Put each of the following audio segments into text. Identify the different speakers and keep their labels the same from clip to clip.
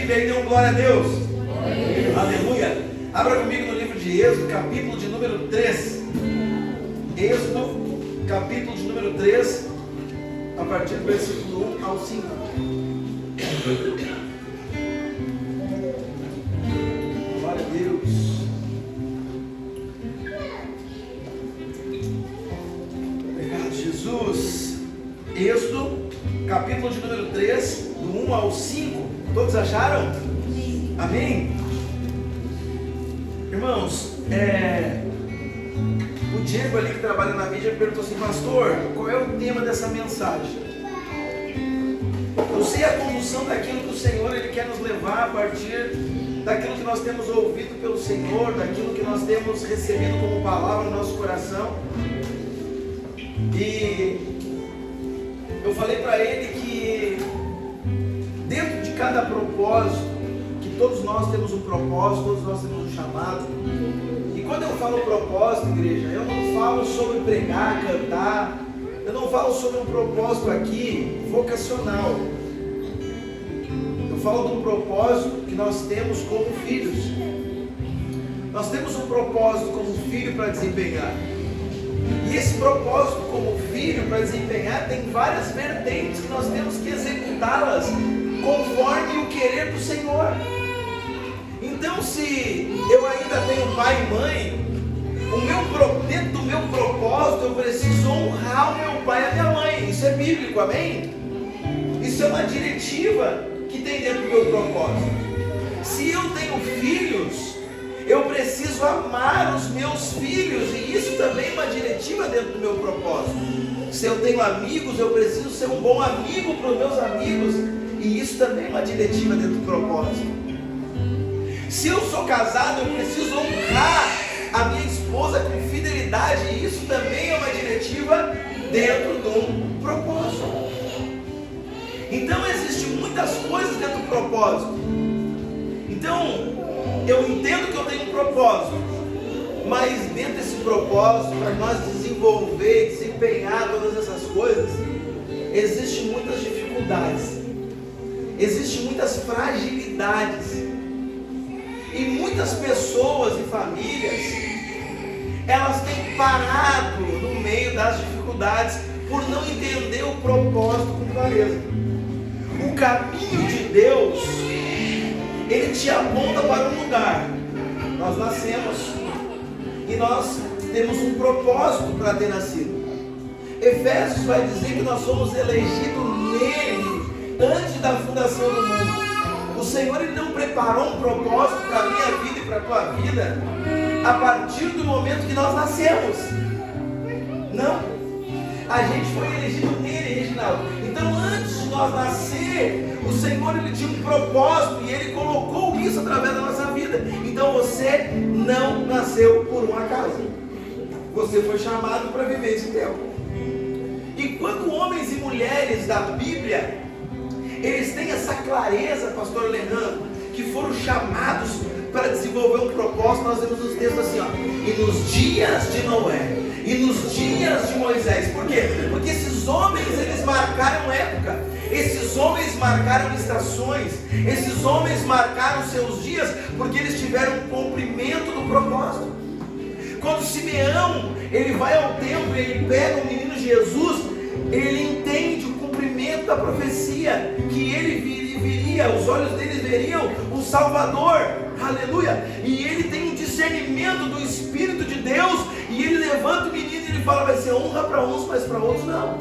Speaker 1: Bíblia aí, dê um glória a Deus. Aleluia. Abra comigo no livro de Êxodo, capítulo de número 3. Êxodo, capítulo de número 3, a partir do versículo 1 ao 5. Glória a Deus. Obrigado, Jesus. Êxodo, capítulo de número 3, do 1 ao 5. Todos acharam? Amém? Irmãos, o Diego ali que trabalha na mídia perguntou assim: pastor, qual é o tema dessa mensagem? Eu sei a condução daquilo que o Senhor Ele quer nos levar a partir daquilo que nós temos ouvido pelo Senhor, daquilo que nós temos recebido como palavra no nosso coração. E eu falei para ele que dentro de cada propósito, que todos nós temos um propósito, todos nós temos um chamado. E quando eu falo propósito, igreja, eu não falo sobre pregar, cantar, eu não falo sobre um propósito aqui vocacional. Eu falo de um propósito que nós temos como filhos. Nós temos um propósito como filho para desempenhar. E esse propósito como filho para desempenhar tem várias vertentes que nós temos que executá-las conforme o querer do Senhor. Então, se eu ainda tenho pai e mãe, dentro do meu propósito eu preciso honrar o meu pai e a minha mãe. Isso é bíblico, amém? Isso é uma diretiva que tem dentro do meu propósito. Se eu tenho filhos, eu preciso amar os meus filhos, e isso também é uma diretiva dentro do meu propósito. Se eu tenho amigos, eu preciso ser um bom amigo para os meus amigos, e isso também é uma diretiva dentro do propósito. Se eu sou casado, eu preciso honrar a minha esposa com fidelidade, e isso também é uma diretiva dentro do propósito. Então existem muitas coisas dentro do propósito. Então eu entendo que eu tenho um propósito, mas dentro desse propósito, para nós desenvolver, desempenhar todas essas coisas, existem muitas dificuldades, existem muitas fragilidades, e muitas pessoas e famílias, elas têm parado no meio das dificuldades por não entender o propósito com clareza. O caminho de Deus, Ele te aponta para um lugar. Nós nascemos e nós temos um propósito para ter nascido. Efésios vai dizer que nós somos elegidos nele antes da fundação do mundo. O Senhor Ele não preparou um propósito para a minha vida e para a tua vida a partir do momento que nós nascemos. Não. A gente foi elegido nele, Reginaldo. Então antes de nós nascer, o Senhor Ele tinha um propósito e Ele colocou isso através da nossa vida. Então você não nasceu por um acaso. Você foi chamado para viver esse tempo. E quando homens e mulheres da Bíblia, eles têm essa clareza, pastor Alejandro, que foram chamados para desenvolver um propósito, nós vemos os textos assim, ó, e nos dias de Noé, e nos dias de Moisés. Por quê? Porque esses homens, eles marcaram época, esses homens marcaram estações, esses homens marcaram seus dias, porque eles tiveram um cumprimento do propósito. Quando Simeão, ele vai ao templo, ele pega o menino Jesus, ele entende o cumprimento da profecia, que ele viria, os olhos dele veriam o Salvador, aleluia, e ele tem um discernimento do Espírito de Deus, e ele levanta o menino e ele fala: vai ser honra para uns, mas para outros não,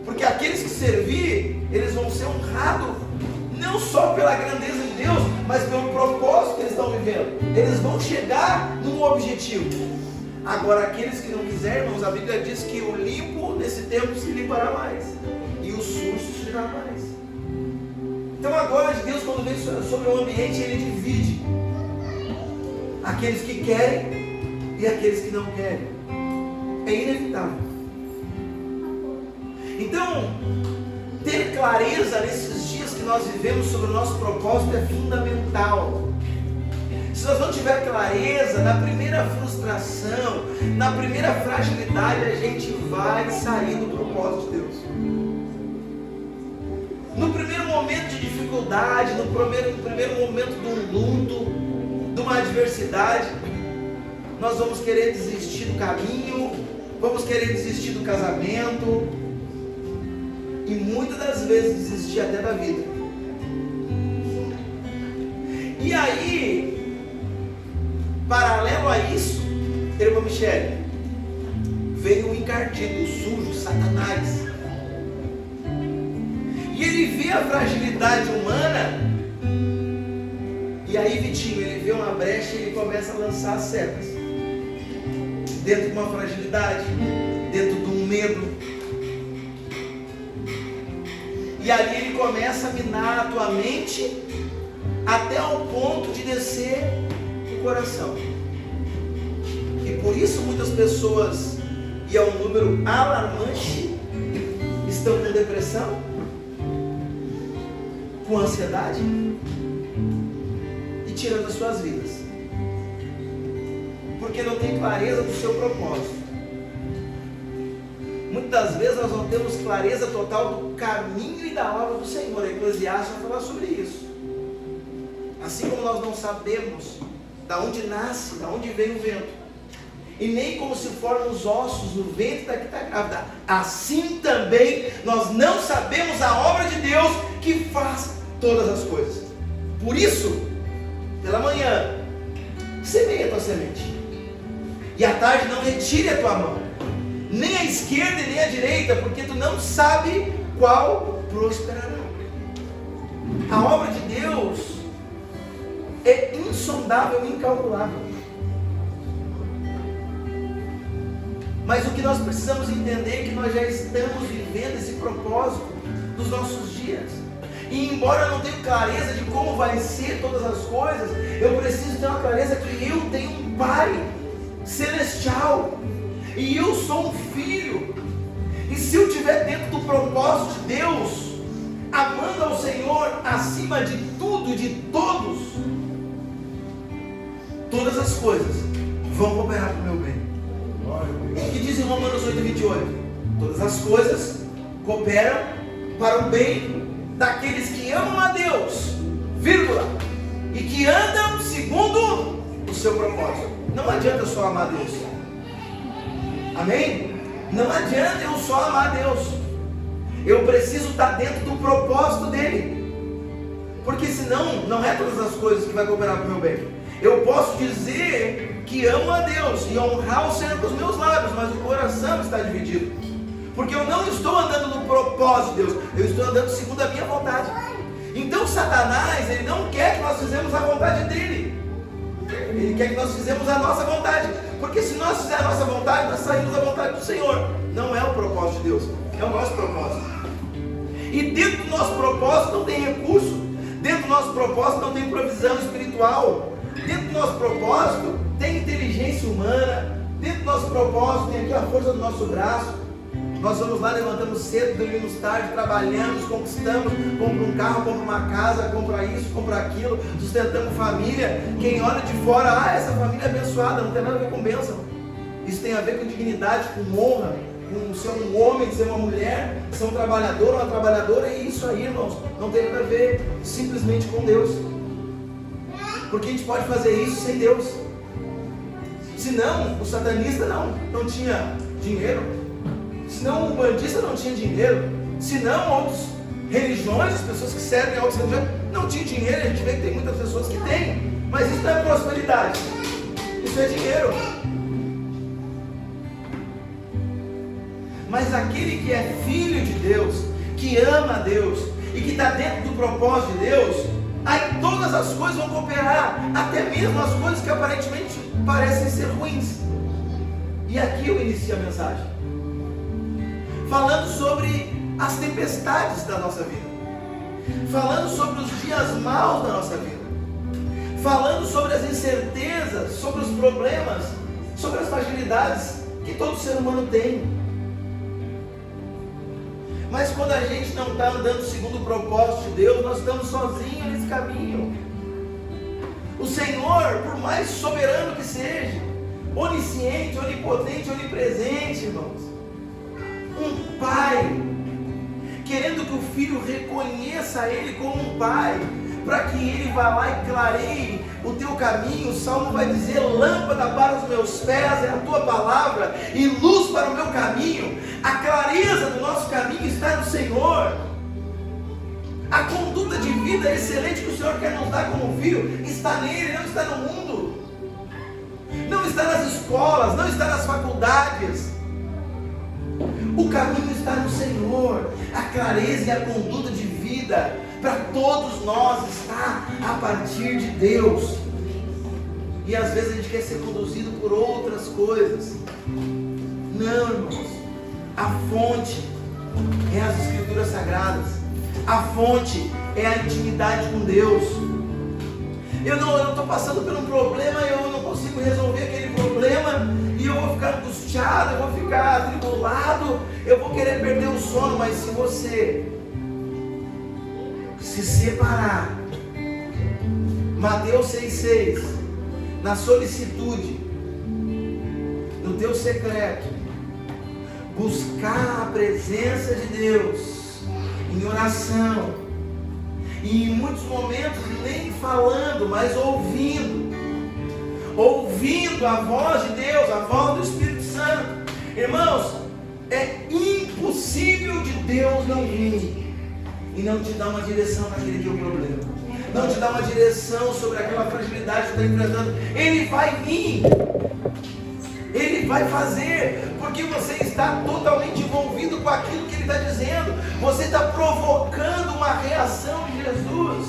Speaker 1: porque aqueles que servir, eles vão ser honrados, não só pela grandeza de Deus, mas pelo propósito que eles estão vivendo, eles vão chegar num objetivo. Agora aqueles que não quiserem, irmãos, a Bíblia diz que o limpo nesse tempo se limpará mais, e o sujo se sujará mais. Então a glória de Deus, quando vem sobre o ambiente, Ele divide aqueles que querem e aqueles que não querem. É inevitável. Então, ter clareza nesses dias que nós vivemos sobre o nosso propósito é fundamental. Se nós não tiver clareza, na primeira frustração, na primeira fragilidade, a gente vai sair do propósito de Deus. No primeiro momento de dificuldade, no primeiro momento de um luto, de uma adversidade, nós vamos querer desistir do caminho, vamos querer desistir do casamento e muitas das vezes desistir até da vida. E aí, paralelo a isso, irmã Michele, veio o encardido, o sujo, Satanás. E ele vê a fragilidade humana. E aí, Vitinho, ele vê uma brecha e ele começa a lançar setas. Dentro de uma fragilidade, dentro de um medo. E ali ele começa a minar a tua mente até ao ponto de descer o coração. E por isso muitas pessoas, e é um número alarmante, estão com depressão, com ansiedade e tirando as suas vidas, porque não tem clareza do seu propósito. Muitas vezes nós não temos clareza total do caminho e da obra do Senhor. A Eclesiastes vai falar sobre isso. Assim como nós não sabemos da onde nasce, da onde vem o vento, e nem como se formam os ossos no ventre da que está grávida, assim também nós não sabemos a obra de Deus que faz todas as coisas. Por isso, pela manhã, semeia a tua semente, e à tarde não retire a tua mão, nem a esquerda e nem a direita, porque tu não sabe qual prosperará. A obra de Deus é insondável, incalculável. Mas o que nós precisamos entender é que nós já estamos vivendo esse propósito nos nossos dias. E embora eu não tenha clareza de como vai ser todas as coisas, eu preciso ter uma clareza que eu tenho um Pai celestial. E eu sou um filho. E se eu estiver dentro do propósito de Deus, amando ao Senhor acima de tudo e de todos, todas as coisas vão cooperar para o meu bem. O que diz em Romanos 8:28? Todas as coisas cooperam para o bem daqueles que amam a Deus, vírgula, e que andam segundo o seu propósito. Não adianta só amar a Deus. Amém? Não adianta eu só amar a Deus. Eu preciso estar dentro do propósito dele. Porque senão, não é todas as coisas que vai cooperar para o meu bem. Eu posso dizer que amo a Deus e honrar o Senhor com os meus lábios, mas o coração está dividido. Porque eu não estou andando no propósito de Deus, eu estou andando segundo a minha vontade. Então Satanás, ele não quer que nós fizemos a vontade dele. Ele quer que nós fizemos a nossa vontade. Porque se nós fizermos a nossa vontade, nós saímos da vontade do Senhor. Não é o propósito de Deus, é o nosso propósito. E dentro do nosso propósito não tem recurso. Dentro do nosso propósito não tem provisão espiritual. Dentro do nosso propósito tem inteligência humana. Dentro do nosso propósito tem aqui a força do nosso braço. Nós vamos lá, levantamos cedo, dormimos tarde, trabalhamos, conquistamos, compra um carro, compra uma casa, compra isso, compra aquilo, sustentamos família. Quem olha de fora, essa família é abençoada, não tem nada a ver com bênção. Isso tem a ver com dignidade, com honra, com ser um homem, ser uma mulher, ser um trabalhador, uma trabalhadora, e isso aí, irmãos, não tem nada a ver simplesmente com Deus. Porque a gente pode fazer isso sem Deus. Senão, o satanista não tinha dinheiro. Senão o bandista não tinha dinheiro. Senão outras religiões, as pessoas que servem a outras religiões, não tinham dinheiro. A gente vê que tem muitas pessoas que têm. Mas isso não é prosperidade. Isso é dinheiro. Mas aquele que é filho de Deus, que ama a Deus e que está dentro do propósito de Deus, aí todas as coisas vão cooperar, até mesmo as coisas que aparentemente parecem ser ruins. E aqui eu inicio a mensagem falando sobre as tempestades da nossa vida, falando sobre os dias maus da nossa vida, falando sobre as incertezas, sobre os problemas, sobre as fragilidades que todo ser humano tem. Mas quando a gente não está andando segundo o propósito de Deus, nós estamos sozinhos nesse caminho. O Senhor, por mais soberano que seja, onisciente, onipotente, onipresente, irmãos, um Pai querendo que o filho reconheça ele como um pai, para que ele vá lá e clareie o teu caminho. O Salmo vai dizer: lâmpada para os meus pés é a tua palavra e luz para o meu caminho. A clareza do nosso caminho está no Senhor. A conduta de vida excelente que o Senhor quer nos dar como filho está nele, não está no mundo, não está nas escolas, não está nas faculdades. O caminho está no Senhor. A clareza e a conduta de vida para todos nós está a partir de Deus. E às vezes a gente quer ser conduzido por outras coisas. Não, irmãos. A fonte é as Escrituras Sagradas. A fonte é a intimidade com Deus. Eu não estou passando por um problema, eu não consigo resolver aquele problema, e eu vou ficar angustiado, eu vou ficar atribulado, eu vou querer perder o sono. Mas se você se separar, Mateus 6,6, na solicitude, no teu secreto, buscar a presença de Deus em oração, e em muitos momentos nem falando, mas ouvindo a voz de Deus, a voz do Espírito Santo. Irmãos, é impossível de Deus não vir e não te dar uma direção naquele teu problema, não te dar uma direção sobre aquela fragilidade que você está enfrentando. Ele vai vir, Ele vai fazer, porque você está totalmente envolvido com aquilo que Ele está dizendo. Você está provocando uma reação de Jesus,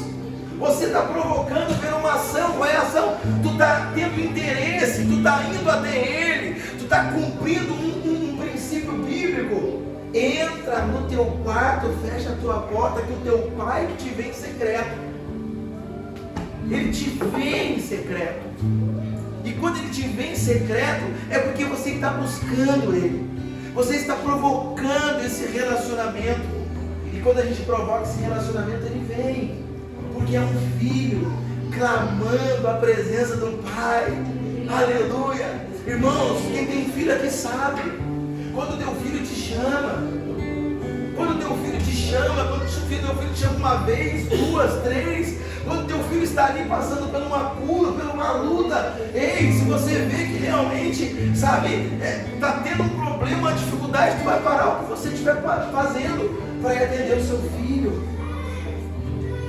Speaker 1: você está provocando por uma ação. Qual é a ação? Tu está tendo interesse, tu está indo até Ele, tu está cumprindo um princípio bíblico. Entra no teu quarto, fecha a tua porta, que o teu Pai que te vê em secreto, Ele te vê em secreto. E quando Ele te vê em secreto, é porque você está buscando Ele, você está provocando esse relacionamento. E quando a gente provoca esse relacionamento, Ele vem, porque é um filho clamando a presença do Pai. Aleluia. Irmãos, quem tem filho aqui sabe, quando teu filho te chama, quando teu filho te chama uma vez, duas, três, quando teu filho está ali passando por uma cura, por uma luta, ei, se você vê que realmente, sabe, está tendo um problema, uma dificuldade, tu vai parar o que você estiver fazendo para ir atender o seu filho.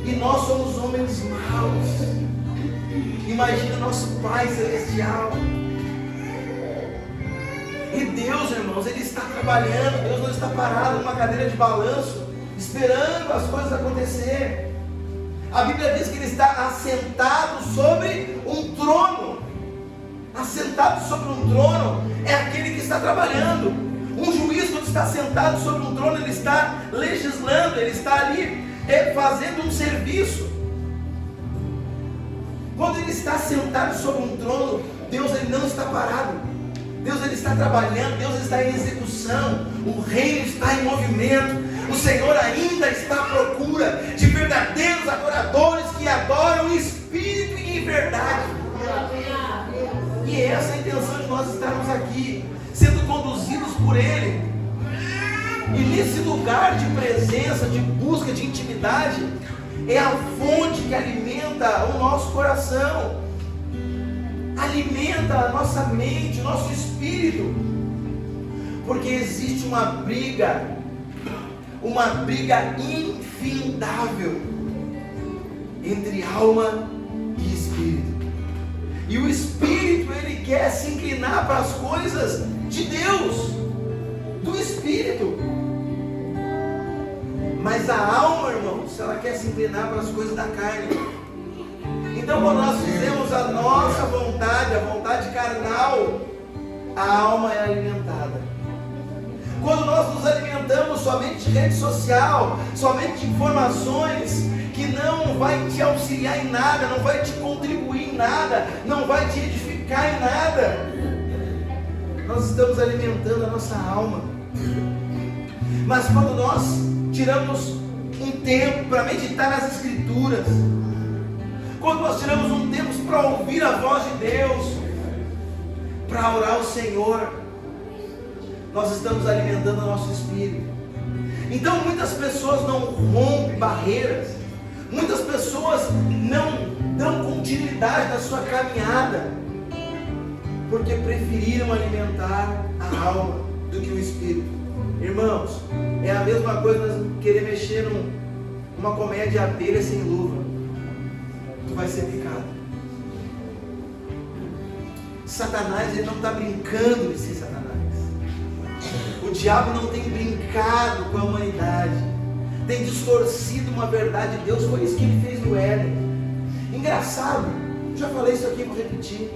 Speaker 1: E nós somos homens maus. Imagina nosso Pai Celestial. E Deus, irmãos, Ele está trabalhando. Deus não está parado numa cadeira de balanço, esperando as coisas acontecer. A Bíblia diz que Ele está assentado sobre um trono. Assentado sobre um trono é aquele que está trabalhando. Um juiz, quando está sentado sobre um trono, ele está legislando, ele está ali fazendo um serviço. Quando Ele está sentado sobre um trono, Deus, Ele não está parado. Deus, Ele está trabalhando, Deus está em execução, o reino está em movimento. O Senhor ainda está à procura de verdadeiros adoradores que adoram em espírito e em verdade. E é essa a intenção de nós estarmos aqui, sendo conduzidos por Ele. E nesse lugar de presença, de busca, de intimidade, é a fonte que alimenta o nosso coração, alimenta a nossa mente, o nosso espírito. Porque existe uma briga infindável entre alma e espírito. E o espírito, ele quer se inclinar para as coisas de Deus, do espírito. Mas a alma, irmãos, ela quer se inclinar para as coisas da carne. Então, quando nós fizemos a nossa vontade, a vontade carnal, a alma é alimentada. Quando nós nos alimentamos somente de rede social, somente de informações que não vai te auxiliar em nada, não vai te contribuir em nada, não vai te edificar em nada, nós estamos alimentando a nossa alma. Mas quando nós tiramos um tempo para meditar nas Escrituras, quando nós tiramos um tempo para ouvir a voz de Deus, para orar ao Senhor, nós estamos alimentando o nosso espírito. Então muitas pessoas não rompem barreiras, muitas pessoas não dão continuidade na sua caminhada, porque preferiram alimentar a alma do que o espírito. Irmãos, é a mesma coisa nós querer mexer numa colmeia de abelha sem luva. Tu vai ser picado. Satanás, ele não está brincando de ser Satanás. O diabo não tem brincado com a humanidade, tem distorcido uma verdade de Deus. Foi isso que ele fez no Éden. Engraçado, já falei isso aqui, vou repetir.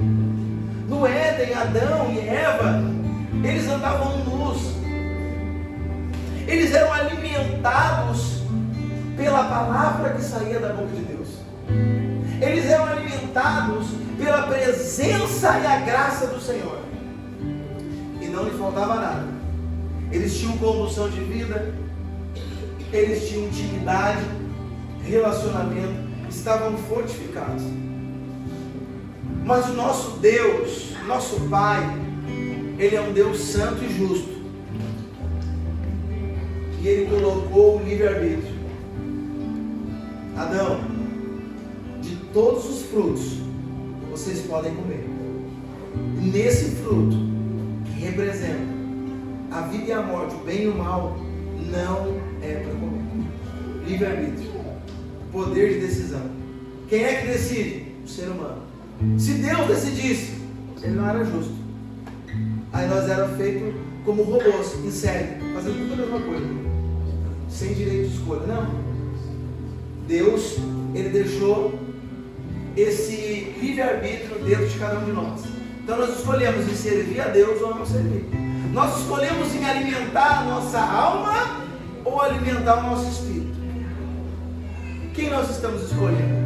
Speaker 1: No Éden, Adão e Eva, eles andavam nus, eles eram alimentados pela palavra que saía da boca de Deus, eles eram alimentados pela presença e a graça do Senhor, e não lhe faltava nada. Eles tinham condução de vida, eles tinham intimidade, relacionamento, estavam fortificados. Mas o nosso Deus, nosso Pai, Ele é um Deus santo e justo, e Ele colocou o livre-arbítrio. Adão, de todos os frutos vocês podem comer, e nesse fruto que representa a vida e a morte, o bem e o mal, não é para comer. Livre-arbítrio, poder de decisão. Quem é que decide? O ser humano. Se Deus decidisse, Ele não era justo. Aí nós éramos feitos como robôs, em série, fazendo tudo a mesma coisa, sem direito de escolha. Não. Deus, Ele deixou esse livre-arbítrio dentro de cada um de nós. Então nós escolhemos em servir a Deus ou não servir. Nós escolhemos em alimentar a nossa alma ou alimentar o nosso espírito. Quem nós estamos escolhendo?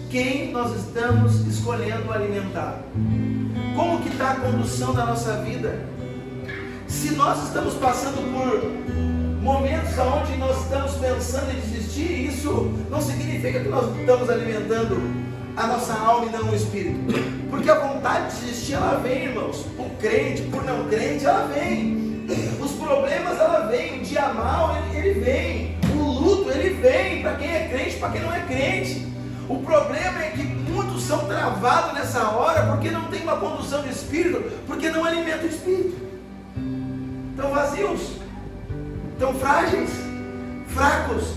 Speaker 1: Quem nós estamos escolhendo alimentar? Como que está a condução da nossa vida? Se nós estamos passando por momentos onde nós estamos pensando em desistir, isso não significa que nós estamos alimentando a nossa alma e não o espírito. Porque a vontade de desistir, ela vem, irmãos. Por crente, por não crente, ela vem. Os problemas, ela vem. O dia mal, ele vem. O luto, ele vem. Para quem é crente, para quem não é crente. O problema é que muitos são travados nessa hora porque não tem uma condução de espírito, porque não alimentam o espírito. Estão vazios, estão frágeis, fracos,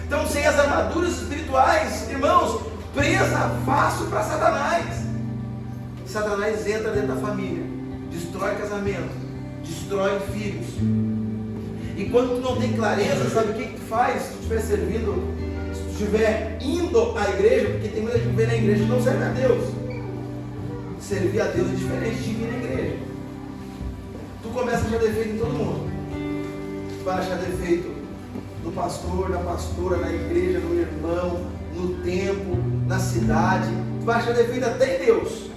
Speaker 1: estão sem as armaduras espirituais, irmãos, presa fácil para Satanás. Satanás entra dentro da família, destrói casamento, destrói filhos. E quando tu não tem clareza, sabe o que tu faz? Se tu estiver servindo, se tu estiver indo à igreja, porque tem muita gente que vem na igreja e não serve a Deus. Servir a Deus é diferente de vir na igreja. Tu começa a achar defeito em todo mundo. Tu vai achar defeito no pastor, na pastora, na igreja, no irmão, no templo, na cidade. Tu vai achar defeito até em Deus.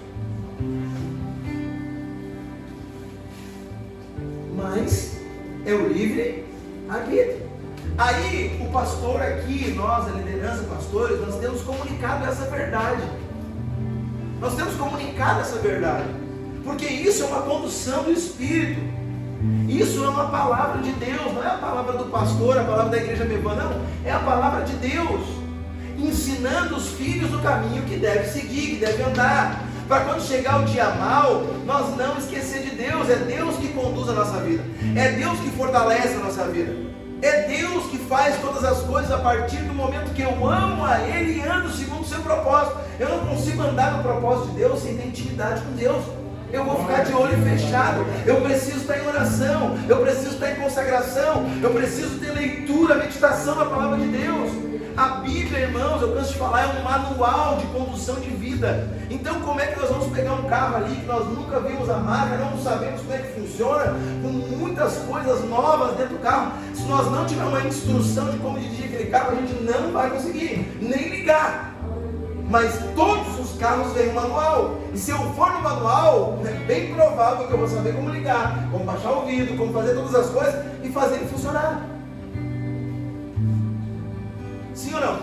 Speaker 1: Mas é o livre-arbítrio. Aí o pastor aqui, nós, a liderança, pastores, nós temos comunicado essa verdade. Nós temos comunicado essa verdade. Porque isso é uma condução do Espírito. Isso é uma palavra de Deus. Não é a palavra do pastor, a palavra da igreja Mevã, não. É a palavra de Deus. Ensinando os filhos o caminho que deve seguir, que deve andar. Para quando chegar o dia mal, nós não esquecer de Deus. É Deus que conduz a nossa vida. É Deus que fortalece a nossa vida. É Deus que faz todas as coisas a partir do momento que eu amo a Ele e ando segundo o seu propósito. Eu não consigo andar no propósito de Deus sem ter intimidade com Deus. Eu vou ficar de olho fechado. Eu preciso estar em oração. Eu preciso estar em consagração. Eu preciso ter leitura, meditação na palavra de Deus. A Bíblia, irmãos, eu canso de falar, é um manual de condução de vida. Então como é que nós vamos pegar um carro ali que nós nunca vimos a marca, não sabemos como é que funciona, com muitas coisas novas dentro do carro? Se nós não tivermos uma instrução de como dirigir aquele carro, a gente não vai conseguir nem ligar. Mas todos os carros têm um manual. E se eu for no manual, é bem provável que eu vou saber como ligar, como baixar o vidro, como fazer todas as coisas e fazer ele funcionar. Sim ou não?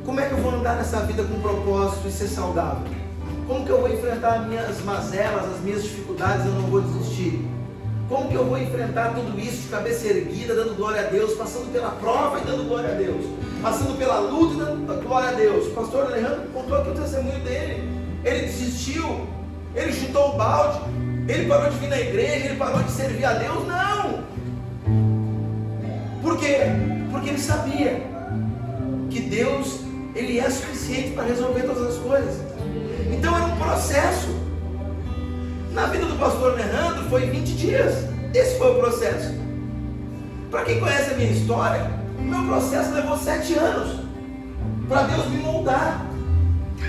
Speaker 1: Como é que eu vou andar nessa vida com propósito e ser saudável? Como que eu vou enfrentar as minhas mazelas, as minhas dificuldades e eu não vou desistir? Como que eu vou enfrentar tudo isso de cabeça erguida, dando glória a Deus, passando pela prova e dando glória a Deus, passando pela luta e dando glória a Deus? O pastor Alejandro contou aqui o testemunho dele. Ele desistiu, ele chutou o balde, ele parou de vir na igreja, ele parou de servir a Deus. Não! Por quê? Porque ele sabia que Deus, Ele é suficiente para resolver todas as coisas. Então era um processo. Na vida do pastor Alejandro foi 20 dias. Esse foi o processo. Para quem conhece a minha história, o meu processo levou 7 anos para Deus me moldar.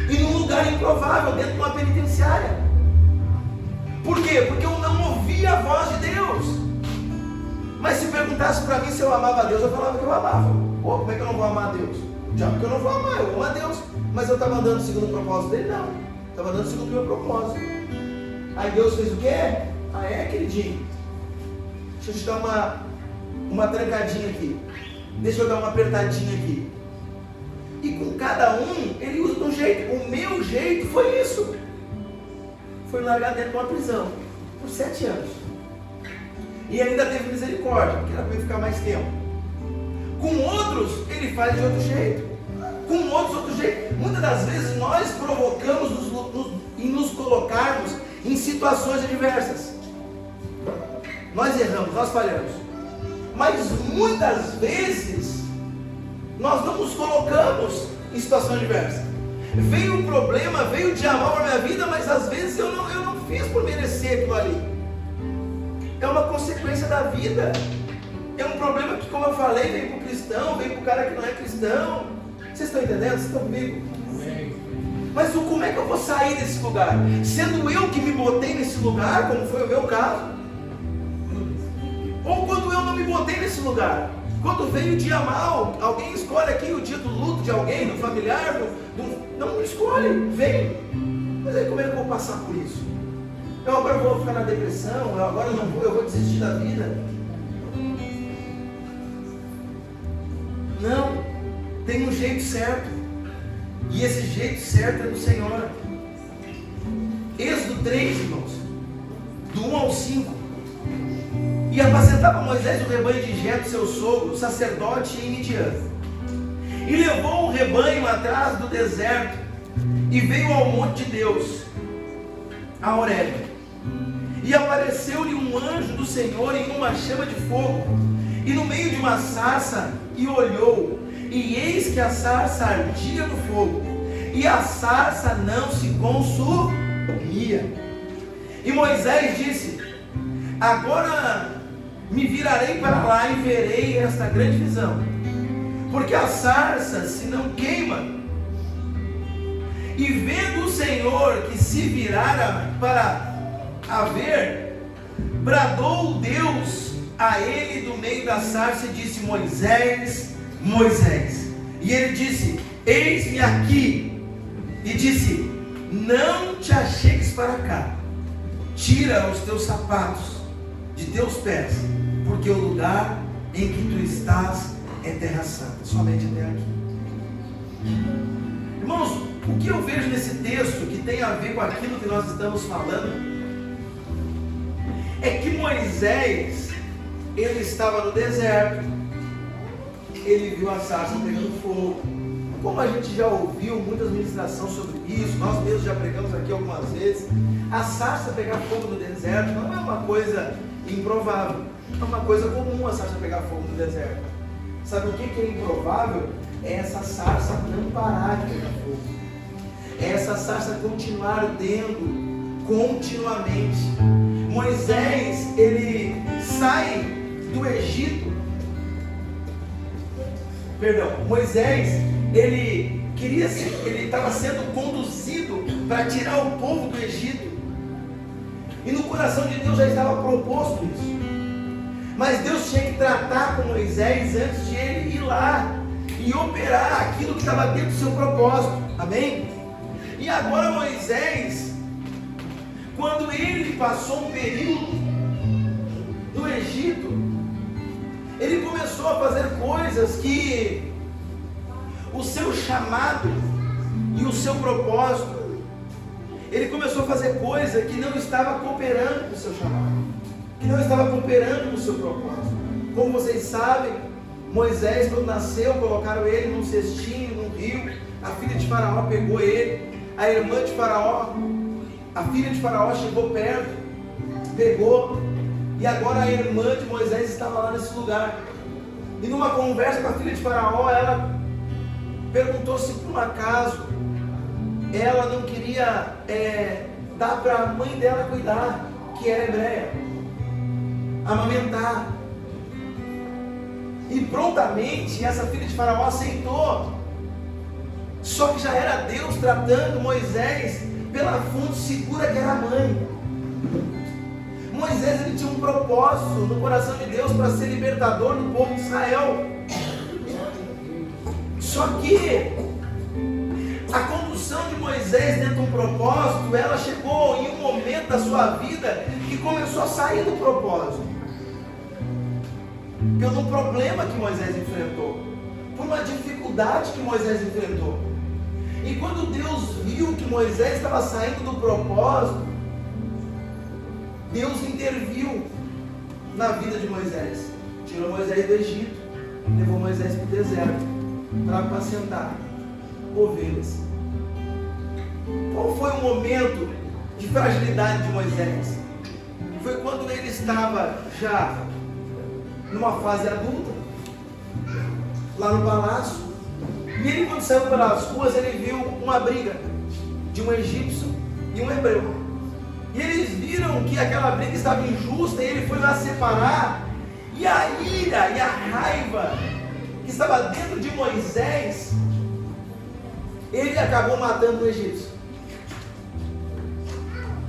Speaker 1: E num lugar improvável, dentro de uma penitenciária. Por quê? Porque eu não ouvia a voz de Deus. Mas se perguntasse para mim se eu amava a Deus, eu falava que eu amava. Pô, como é que eu não vou amar a Deus? Já porque eu não vou amar, eu amo a Deus. Mas eu estava andando segundo o propósito dele? Não. Estava andando segundo o meu propósito. Aí Deus fez o quê? Ah, é, queridinho? Deixa eu te dar uma trancadinha aqui. Deixa eu dar uma apertadinha aqui. E com cada um, ele usa de um jeito. O meu jeito foi isso. Foi largar dentro de uma prisão. Por 7 anos. E ainda teve misericórdia, porque era para ele ficar mais tempo. Com outros, ele faz de outro jeito. Com outros, outro jeito. Muitas das vezes nós provocamos em nos colocarmos em situações adversas. Nós erramos, nós falhamos. Mas muitas vezes nós não nos colocamos em situação adversa. Veio um problema, veio o diabo para a minha vida, mas às vezes eu não fiz por merecer aquilo ali. É uma consequência da vida. É um problema que, como eu falei, vem para o cristão, vem para o cara que não é cristão. Vocês estão entendendo? Vocês estão comigo? Mas como é que eu vou sair desse lugar? Sendo eu que me botei nesse lugar, como foi o meu caso? Ou quando eu não me botei nesse lugar? Quando veio o dia mal, alguém escolhe aqui o dia do luto de alguém, do familiar, não escolhe, vem. Mas aí como é que eu vou passar por isso? Eu agora vou ficar na depressão, eu vou desistir da vida. Não, tem um jeito certo. E esse jeito certo é do Senhor. Êxodo 3, irmãos, do 1 ao 5. E apacentava Moisés o rebanho de Jetro, seu sogro, sacerdote em Midian. E levou o rebanho atrás do deserto, e veio ao monte de Deus, a Horebe. E apareceu-lhe um anjo do Senhor em uma chama de fogo, e no meio de uma sarça, e olhou, e eis que a sarça ardia no fogo, e a sarça não se consumia. E Moisés disse: agora me virarei para lá e verei esta grande visão, porque a sarça se não queima. E vendo o Senhor que se virara para a ver, bradou Deus a ele do meio da sarça e disse: Moisés, Moisés. E ele disse: eis-me aqui. E disse: não te achegues para cá, tira os teus sapatos de teus pés, porque o lugar em que tu estás é terra santa. Somente até aqui. Irmãos, o que eu vejo nesse texto que tem a ver com aquilo que nós estamos falando é que Moisés, ele estava no deserto, ele viu a sarça pegando fogo. Como a gente já ouviu muitas ministrações sobre isso, nós mesmos já pregamos aqui algumas vezes, a sarça pegar fogo no deserto não é uma coisa improvável, é uma coisa comum a sarça pegar fogo no deserto. Sabe o que é improvável? É essa sarça não parar de pegar fogo, é essa sarça continuar ardendo continuamente. Moisés, ele sai do Egito, Moisés, ele estava sendo conduzido para tirar o povo do Egito, e no coração de Deus já estava proposto isso, mas Deus tinha que tratar com Moisés antes de ele ir lá e operar aquilo que estava dentro do seu propósito, amém? E agora Moisés, quando ele passou um período no Egito, ele começou a fazer coisas que o seu chamado e o seu propósito, ele começou a fazer coisa que não estava cooperando com o seu chamado. que não estava cooperando no seu propósito. Como vocês sabem, Moisés, quando nasceu, colocaram ele num cestinho, num rio. A filha de Faraó pegou ele. A irmã de Faraó, a filha de Faraó chegou perto, pegou. E agora a irmã de Moisés estava lá nesse lugar. E numa conversa com a filha de Faraó, ela perguntou se por um acaso ela não queria dar para a mãe dela cuidar, que era hebreia, amamentar. E prontamente essa filha de Faraó aceitou. Só que já era Deus tratando Moisés pela fonte segura que era a mãe. Moisés, ele tinha um propósito no coração de Deus para ser libertador do povo de Israel. Só que a condução de Moisés dentro de um propósito, ela chegou em um momento da sua vida que começou a sair do propósito. Pelo problema que Moisés enfrentou, por uma dificuldade que Moisés enfrentou. E quando Deus viu que Moisés estava saindo do propósito, Deus interviu na vida de Moisés. Tirou Moisés do Egito, levou Moisés para o deserto, para apacentar ovelhas. Qual foi o momento de fragilidade de Moisés? Foi quando ele estava já numa fase adulta, lá no palácio. E ele, quando saiu pelas ruas, ele viu uma briga de um egípcio e um hebreu. E eles viram que aquela briga estava injusta, e ele foi lá separar. E a ira e a raiva que estava dentro de Moisés, ele acabou matando o egípcio.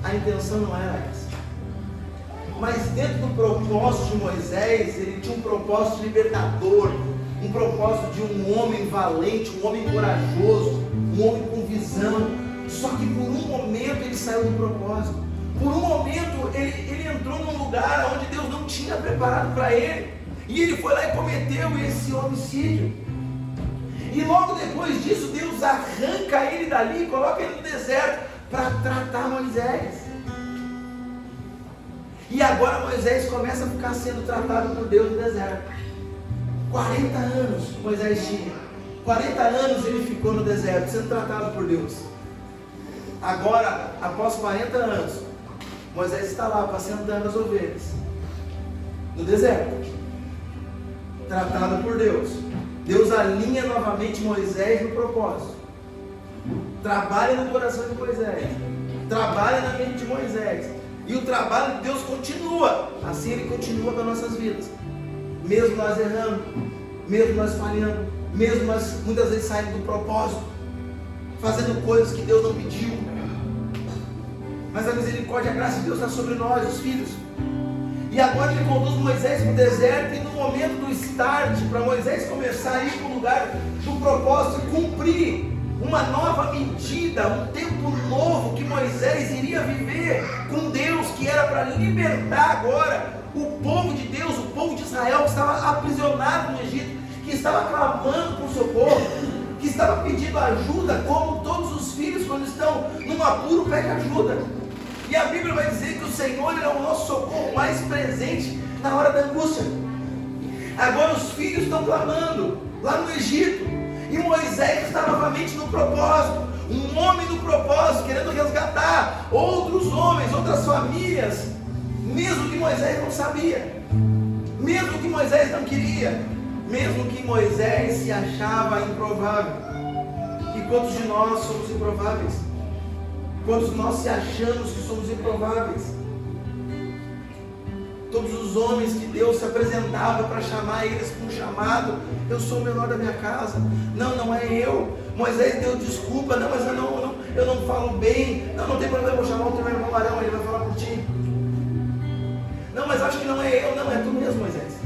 Speaker 1: A intenção não era essa. Mas dentro do propósito de Moisés, ele tinha um propósito libertador, um propósito de um homem valente, um homem corajoso, um homem com visão. Só que por um momento ele saiu do propósito. Por um momento ele entrou num lugar onde Deus não tinha preparado para ele. E ele foi lá e cometeu esse homicídio. E logo depois disso, Deus arranca ele dali e coloca ele no deserto para tratar Moisés. E agora Moisés começa a ficar sendo tratado por Deus no deserto. 40 anos Moisés tinha. 40 anos ele ficou no deserto, sendo tratado por Deus. Agora, após 40 anos, Moisés está lá, apacentando as ovelhas, no deserto, tratado por Deus. Deus alinha novamente Moisés no propósito. Trabalha no coração de Moisés, trabalha na mente de Moisés. E o trabalho de Deus continua. Assim Ele continua com as nossas vidas. Mesmo nós errando, mesmo nós falhando, mesmo nós muitas vezes saindo do propósito, fazendo coisas que Deus não pediu. Mas a misericórdia e a graça de Deus está sobre nós, os filhos. E agora Ele conduz Moisés para o deserto. E no momento do start, para Moisés começar a ir para o lugar do propósito e cumprir uma nova medida, um tempo novo que Moisés iria viver com Deus, que era para libertar agora o povo de Deus, o povo de Israel, que estava aprisionado no Egito, que estava clamando por socorro, que estava pedindo ajuda, como todos os filhos, quando estão num apuro, pedem ajuda. E a Bíblia vai dizer que o Senhor é o nosso socorro mais presente na hora da angústia. Agora os filhos estão clamando lá no Egito. E Moisés está novamente no propósito, um homem no propósito, querendo resgatar outros homens, outras famílias, mesmo que Moisés não sabia, mesmo que Moisés não queria, mesmo que Moisés se achava improvável. E quantos de nós somos improváveis? Quantos de nós se achamos que somos improváveis? Todos os homens que Deus se apresentava para chamar eles com um chamado: eu sou o menor da minha casa. Não, não é eu. Moisés deu desculpa: não, mas eu não falo bem. Não tem problema, eu vou chamar o teu irmão Arão, ele vai falar por ti. Não, mas acho que não é eu. Não, é tu mesmo, Moisés.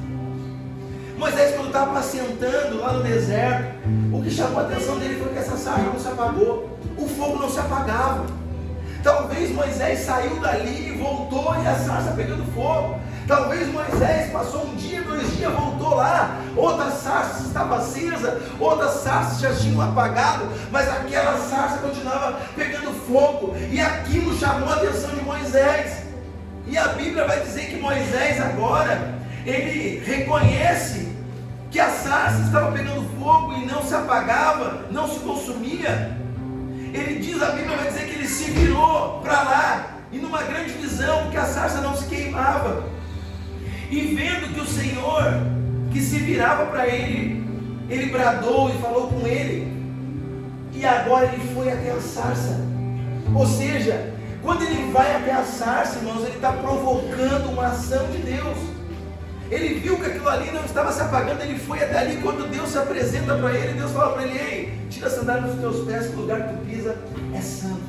Speaker 1: Moisés, quando estava apacentando lá no deserto, o que chamou a atenção dele foi que essa sarça não se apagou, o fogo não se apagava. Talvez Moisés saiu dali e voltou, e a sarça pegando fogo. Talvez Moisés passou um dia, 2 dias, voltou lá, outra sarça estava acesa, outras sarças já tinham apagado, mas aquela sarça continuava pegando fogo. E aquilo chamou a atenção de Moisés. E a Bíblia vai dizer que Moisés agora, ele reconhece que a sarça estava pegando fogo e não se apagava, não se consumia. Ele diz, a Bíblia vai dizer que ele se virou para lá, e numa grande visão, porque a sarça não se queimava. E vendo que o Senhor, que se virava para ele, ele bradou e falou com ele. E agora ele foi até a sarça. Ou seja, quando ele vai até a sarça, irmãos, ele está provocando uma ação de Deus. Ele viu que aquilo ali não estava se apagando, ele foi até ali. Quando Deus se apresenta para ele, Deus fala para ele: ei, tira a sandália dos teus pés, que o lugar que tu pisa é santo.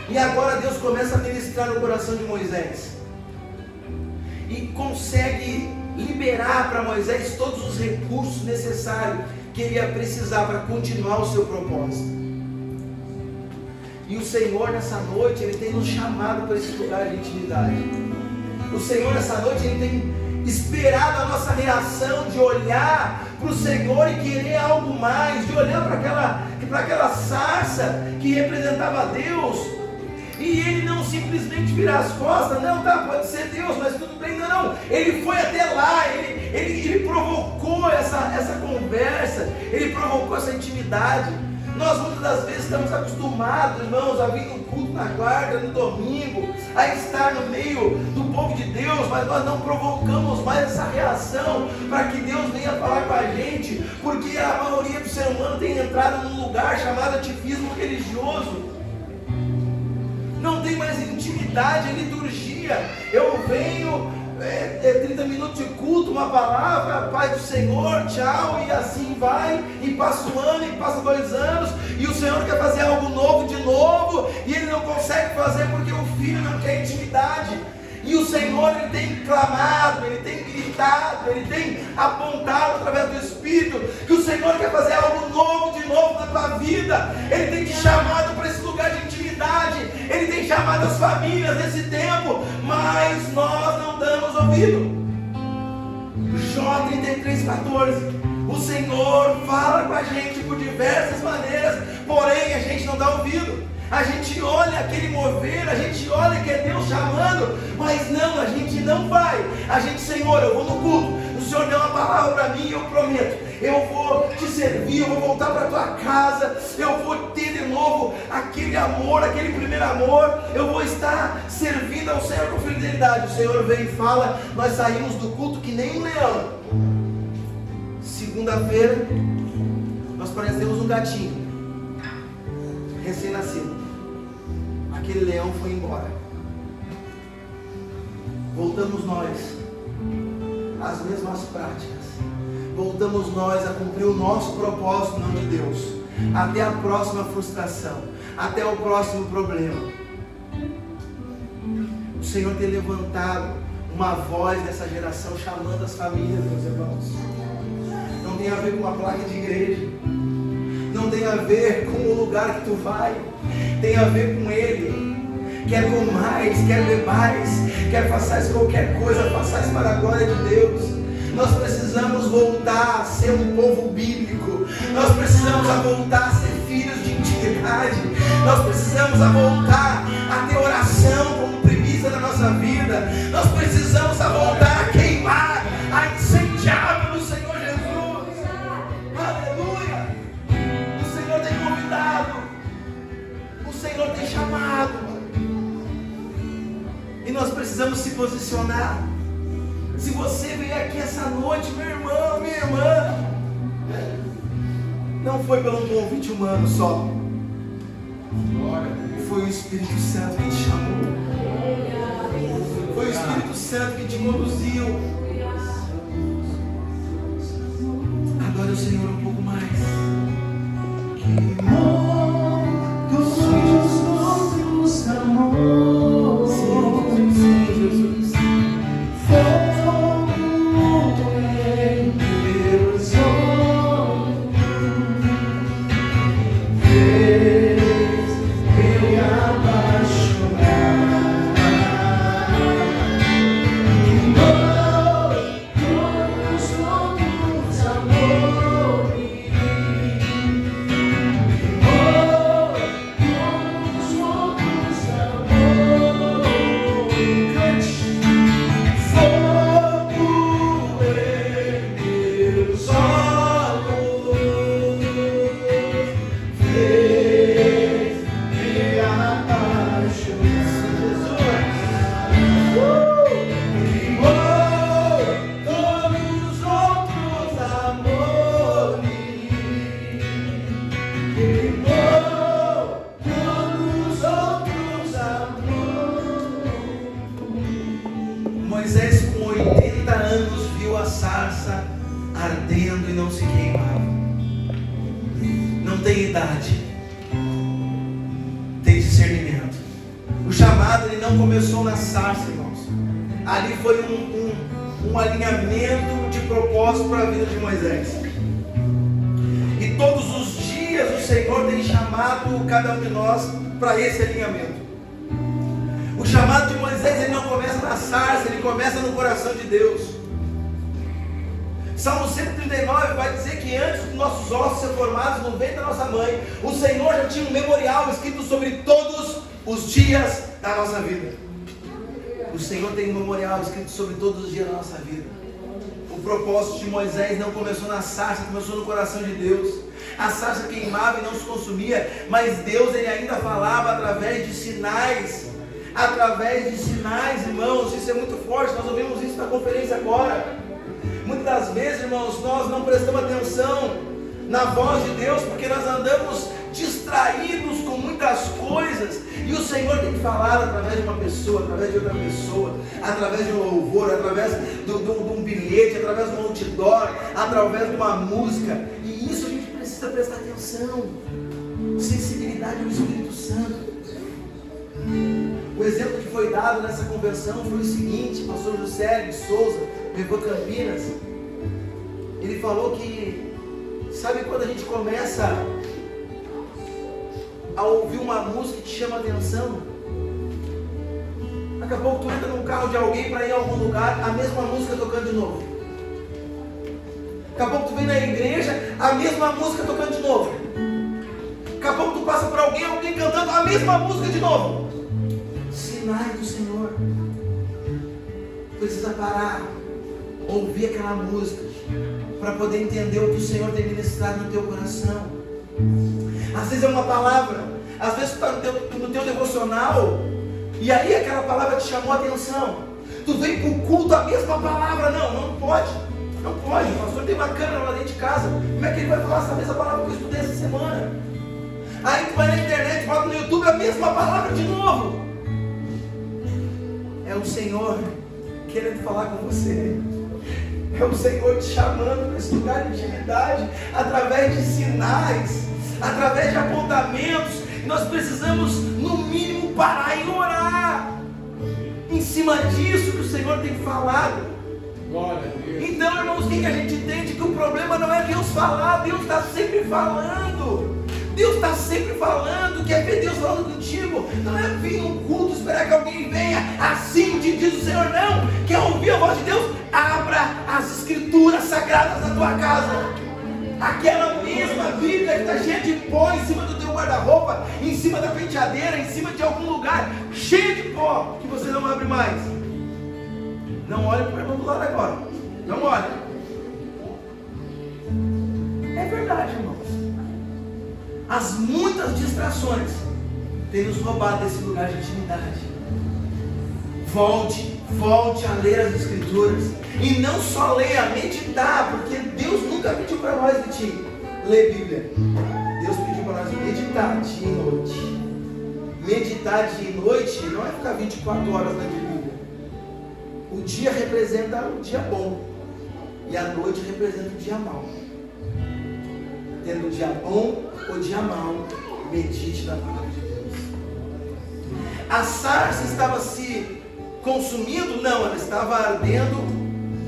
Speaker 1: E agora Deus começa a ministrar no coração de Moisés, e consegue liberar para Moisés todos os recursos necessários que ele ia precisar para continuar o seu propósito. E o Senhor nessa noite, Ele tem nos chamado para esse lugar de intimidade. O Senhor nessa noite, Ele tem esperado a nossa reação de olhar para o Senhor e querer algo mais, de olhar para aquela sarça que representava a Deus, e Ele não simplesmente virar as costas. Não, tá, pode ser Deus, mas tudo bem. Não, Ele foi até lá, ele provocou essa conversa, Ele provocou essa intimidade. Nós muitas das vezes estamos acostumados, irmãos, a vir no culto na quarta, no domingo, a estar no meio do povo de Deus, mas nós não provocamos mais essa reação para que Deus venha falar com a gente, porque a maioria do ser humano tem entrado num lugar chamado ativismo religioso. Não tem mais intimidade, liturgia. Eu venho, 30 minutos de culto, uma palavra, Pai do Senhor, tchau, e assim vai, e passa um ano, e passa 2 anos, e o Senhor quer fazer algo novo de novo, e Ele não consegue fazer porque o Filho não quer intimidade. E o Senhor, Ele tem clamado, Ele tem gritado, Ele tem apontado através do Espírito que o Senhor quer fazer algo novo de novo na tua vida. Ele tem te chamado para esse lugar de intimidade, Ele tem chamado as famílias nesse tempo, mas nós não damos ouvido. Jó 33:14. O Senhor fala com a gente por diversas maneiras, porém a gente não dá ouvido. A gente olha aquele mover, a gente olha que é Deus chamando, mas não, a gente não vai. A gente, Senhor, eu vou no culto, o Senhor deu uma palavra para mim, eu prometo, eu vou te servir, eu vou voltar para a tua casa, eu vou ter de novo aquele amor, aquele primeiro amor, eu vou estar servindo ao Senhor com fidelidade. O Senhor vem e fala, nós saímos do culto que nem um leão. Segunda-feira, nós parecemos um gatinho recém-nascido. Aquele leão foi embora. Voltamos nós às mesmas práticas. Voltamos nós a cumprir o nosso propósito, não de Deus. Até a próxima frustração, até o próximo problema. O Senhor tem levantado uma voz dessa geração chamando as famílias, meus irmãos. Não tem a ver com uma placa de igreja, não tem a ver com o lugar que tu vai, tem a ver com Ele. Quer ver mais, quer ver mais, quer façais qualquer coisa, façais para a glória de Deus. Nós precisamos voltar a ser um povo bíblico, nós precisamos voltar a ser filhos de intimidade, nós precisamos voltar a ter oração como premissa da nossa vida, nós precisamos voltar a queimar, a incendiar pelo Senhor Jesus. Aleluia! O Senhor tem convidado, o Senhor tem chamado, e nós precisamos se posicionar. Se você veio aqui essa noite, meu irmão, minha irmã, não foi pelo convite humano só, foi o Espírito Santo que te chamou, foi o Espírito Santo que te conduziu. Adore o Senhor um pouco mais. queimou quando os outros amou. Moisés, com 80 anos, viu a sarça ardendo e não se queimava. Não tem idade, tem discernimento. O chamado, ele não começou na sarça, irmãos. Ali foi um alinhamento de propósito para a vida de Moisés. E todos os dias o Senhor tem chamado cada um de nós para esse alinhamento. O chamado de Moisés, ele não começa na sarça, ele começa no coração de Deus. Salmo 139 vai dizer que antes dos nossos ossos ser formados no ventre da nossa mãe, o Senhor já tinha um memorial escrito sobre todos os dias da nossa vida. O Senhor tem um memorial escrito sobre todos os dias da nossa vida. O propósito de Moisés não começou na sarça, começou no coração de Deus. A sarça queimava e não se consumia, mas Deus, ele ainda falava através de sinais. Através de sinais, irmãos, isso é muito forte. Nós ouvimos isso na conferência agora. Muitas das vezes, irmãos, nós não prestamos atenção na voz de Deus, porque nós andamos distraídos com muitas coisas, e o Senhor tem falado através de uma pessoa, através de outra pessoa, através de um louvor, através de um bilhete, através de um outdoor, através de uma música, e isso a gente precisa prestar atenção. Sensibilidade ao Espírito Santo. O exemplo que foi dado nessa conversão foi o seguinte: pastor José de Souza, levou Campinas. Ele falou que, sabe quando a gente começa a ouvir uma música que te chama a atenção? Daqui a pouco tu entra num carro de alguém para ir a algum lugar, a mesma música tocando de novo. Daqui a pouco tu vem na igreja, a mesma música tocando de novo. Daqui a pouco tu passa por alguém cantando a mesma música de novo. Sinais do Senhor. Precisa parar, ouvir aquela música, para poder entender o que o Senhor tem ministrado no teu coração. Às vezes é uma palavra, às vezes tu está no teu devocional, e aí aquela palavra te chamou a atenção. Tu vem para o culto a mesma palavra. Não pode. Não pode. O pastor tem uma câmera lá dentro de casa. Como é que ele vai falar essa mesma palavra que eu estudei essa semana? Aí tu vai na internet, bota no YouTube a mesma palavra de novo. É o Senhor querendo falar com você. É o Senhor te chamando para esse lugar de intimidade, através de sinais, através de apontamentos. E nós precisamos, no mínimo, parar e orar em cima disso que o Senhor tem falado. Então, irmãos, o que a gente entende? Que o problema não é Deus falar. Deus está sempre falando. Deus está sempre falando. Quer ver Deus falando contigo? Não é vir num culto, esperar que alguém venha, assim te diz o Senhor. Não. Quer ouvir a voz de Deus? Abra as escrituras sagradas da tua casa. Aquela mesma Bíblia que está cheia de pó em cima do teu guarda-roupa, em cima da penteadeira, em cima de algum lugar, cheia de pó, que você não abre mais. Não olhe para o irmão do lado agora. Não olhe. É verdade, irmãos. As muitas distrações têm nos roubado desse lugar de intimidade. Volte a ler as Escrituras. E não só leia, meditar, porque Deus nunca pediu para nós ler Bíblia. Deus pediu para nós meditar dia e noite. Meditar dia e noite não é ficar 24 horas lendo Bíblia. O dia representa o dia bom, e a noite representa o dia mau. Tendo o dia bom ou dia mau, medite na palavra de Deus. A sarça estava se consumindo? Não, ela estava ardendo